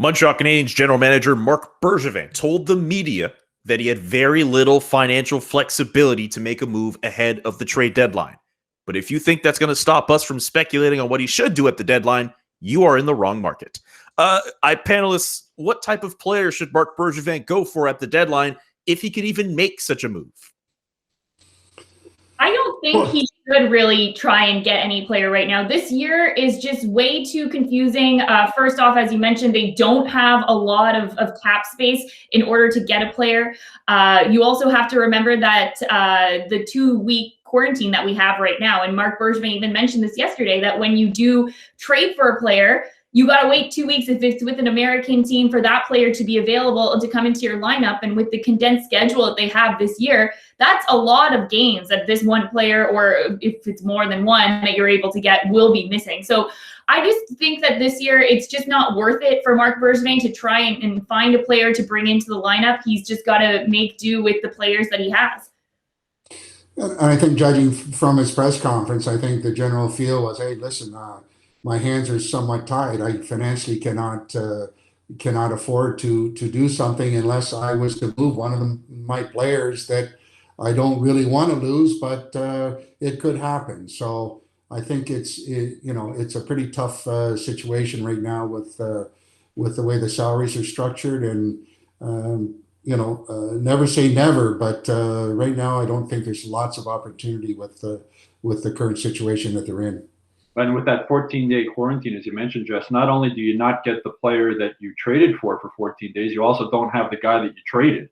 Montreal Canadiens general manager Marc Bergevin told the media that he had very little financial flexibility to make a move ahead of the trade deadline. But if you think that's going to stop us from speculating on what he should do at the deadline, you are in the wrong market. Panelists, what type of player should Marc Bergevin go for at the deadline if he could even make such a move? I don't think he should really try and get any player right now. This year is just way too confusing. First off, as you mentioned, they don't have a lot of cap space in order to get a player. You also have to remember that the 2-week quarantine that we have right now, and Marc Bergevin even mentioned this yesterday, that when you do trade for a player, you got to wait 2 weeks if it's with an American team for that player to be available and to come into your lineup. And with the condensed schedule that they have this year, that's a lot of games that this one player, or if it's more than one that you're able to get, will be missing. So I just think that this year it's just not worth it for Marc Bergevin to try and find a player to bring into the lineup. He's just got to make do with the players that he has. And I think, judging from his press conference, I think the general feel was, hey, listen, my hands are somewhat tied. I financially cannot afford to do something unless I was to move one of my players that I don't really want to lose, but it could happen. So I think it's a pretty tough situation right now with the way the salaries are structured, and never say never, but right now I don't think there's lots of opportunity with the current situation that they're in. And with that 14-day quarantine, as you mentioned, Jess, not only do you not get the player that you traded for 14 days, you also don't have the guy that you traded.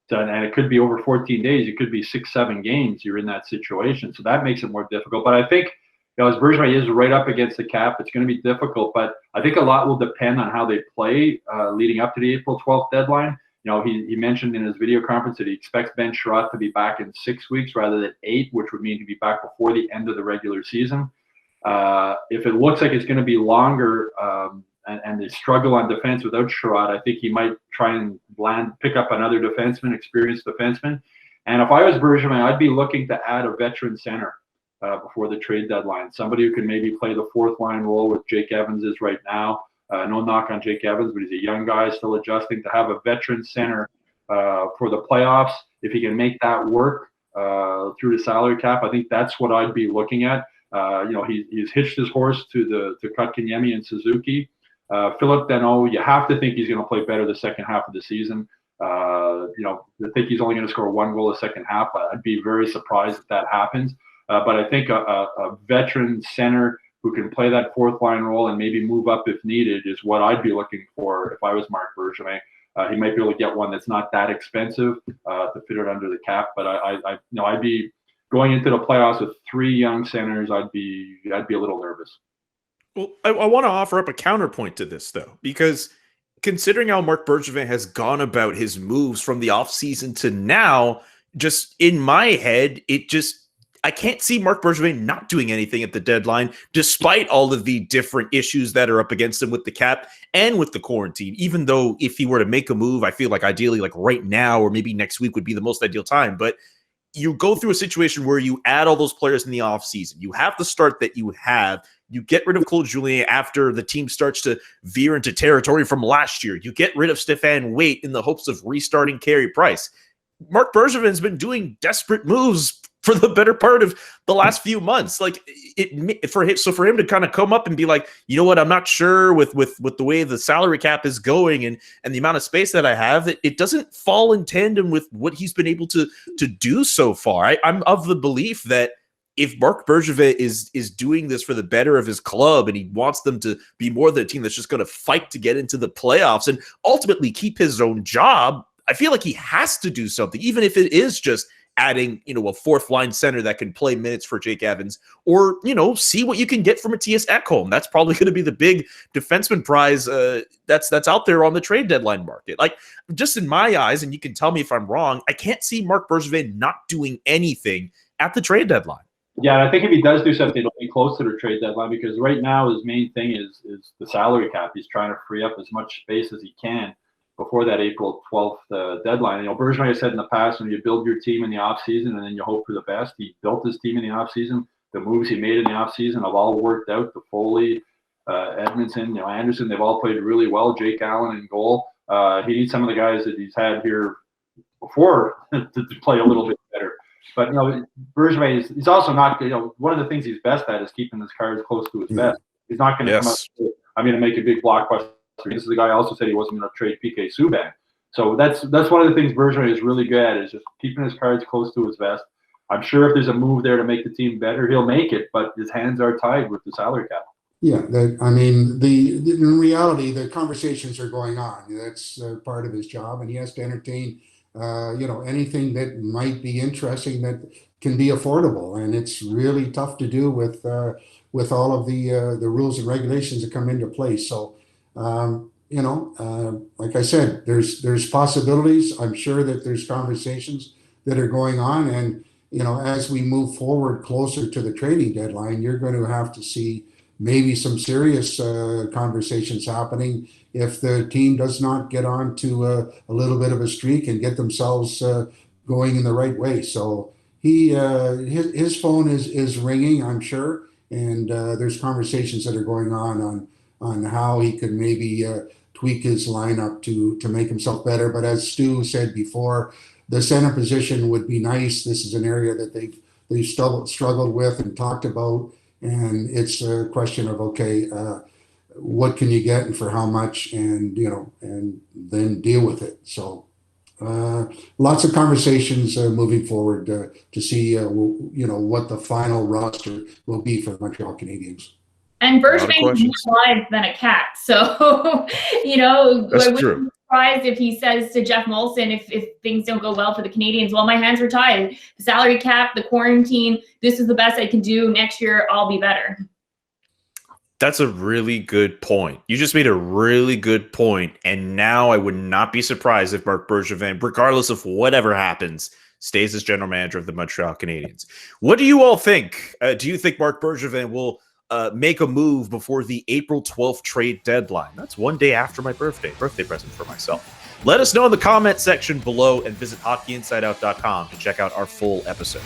So, and it could be over 14 days. It could be 6-7 games you're in that situation. So that makes it more difficult. But I think, as Bergevin is right up against the cap, it's going to be difficult. But I think a lot will depend on how they play leading up to the April 12th deadline. He mentioned in his video conference that he expects Ben Sherratt to be back in 6 weeks rather than 8, which would mean he'd be back before the end of the regular season. If it looks like it's going to be longer and they struggle on defense without Sherratt, I think he might try and pick up another defenseman, experienced defenseman. And if I was Bergevin, I'd be looking to add a veteran center before the trade deadline, somebody who can maybe play the fourth line role with Jake Evans is right now. No knock on Jake Evans, but he's a young guy still adjusting. To have a veteran center for the playoffs, if he can make that work through the salary cap, I think that's what I'd be looking at. He's hitched his horse to Kotkaniemi and Suzuki. Philip Danault, you have to think he's going to play better the second half of the season. I think he's only going to score 1 goal the second half. I'd be very surprised if that happens. But I think a veteran center who can play that fourth line role and maybe move up if needed is what I'd be looking for if I was Marc Bergevin. He might be able to get one that's not that expensive to fit it under the cap. But I'd be going into the playoffs with 3 young centers. I'd be a little nervous. Well, I want to offer up a counterpoint to this, though, because considering how Marc Bergevin has gone about his moves from the offseason to now, just in my head, I can't see Marc Bergevin not doing anything at the deadline, despite all of the different issues that are up against him with the cap and with the quarantine. Even though if he were to make a move, I feel like ideally like right now or maybe next week would be the most ideal time. But you go through a situation where you add all those players in the offseason. You have the start that you have. You get rid of Claude Julien after the team starts to veer into territory from last year. You get rid of Stéphane Waite in the hopes of restarting Carey Price. Marc Bergevin's been doing desperate moves for the better part of the last few months. For him to kind of come up and be like, you know what, I'm not sure with the way the salary cap is going and the amount of space that I have, it doesn't fall in tandem with what he's been able to do so far. I'm of the belief that if Marc Bergevin is doing this for the better of his club and he wants them to be more than a team that's just going to fight to get into the playoffs and ultimately keep his own job, I feel like he has to do something, even if it is just adding, a fourth line center that can play minutes for Jake Evans, or, see what you can get from Mattias Ekholm. That's probably going to be the big defenseman prize that's out there on the trade deadline market. Like, just in my eyes, and you can tell me if I'm wrong, I can't see Marc Bergevin not doing anything at the trade deadline. Yeah, I think if he does do something, it'll be close to the trade deadline, because right now his main thing is the salary cap. He's trying to free up as much space as he can before that April 12th deadline. Bergevin has said in the past, when you build your team in the offseason and then you hope for the best, he built his team in the offseason. The moves he made in the offseason have all worked out. The Foley, Edmondson, Anderson, they've all played really well. Jake Allen in goal. He needs some of the guys that he's had here before to play a little bit better. But, Bergevin he's also not, one of the things he's best at is keeping his cards close to his vest. He's not going to come up and say, I'm going to make a big blockbuster. This is the guy who also said he wasn't going to trade PK Subban. So that's one of the things Bergevin is really good at, is just keeping his cards close to his vest. I'm sure if there's a move there to make the team better, he'll make it, but his hands are tied with the salary cap. Yeah, in reality, the conversations are going on. That's part of his job, and he has to entertain, anything that might be interesting that can be affordable. And it's really tough to do with all of the rules and regulations that come into place. So, like I said, there's possibilities. I'm sure that there's conversations that are going on, and as we move forward closer to the trading deadline, you're going to have to see maybe some serious conversations happening if the team does not get on to a little bit of a streak and get themselves going in the right way. So his phone is ringing, I'm sure, and there's conversations that are going on how he could maybe tweak his lineup to make himself better. But as Stu said before, the center position would be nice. This is an area that they've struggled with and talked about, and it's a question of, okay, what can you get and for how much, and and then deal with it. So lots of conversations moving forward to see what the final roster will be for the Montreal Canadiens. And Bergevin is more live than a cat, so That's I wouldn't true. be surprised if he says to Jeff Molson, if things don't go well for the Canadiens, well, my hands are tied. The salary cap, the quarantine, this is the best I can do. Next year, I'll be better. That's a really good point. You just made a really good point, and now I would not be surprised if Marc Bergevin, regardless of whatever happens, stays as general manager of the Montreal Canadiens. What do you all think? Do you think Marc Bergevin will make a move before the April 12th trade deadline? That's one day after my birthday present for myself. Let us know in the comment section below, and visit hockeyinsideout.com to check out our full episode.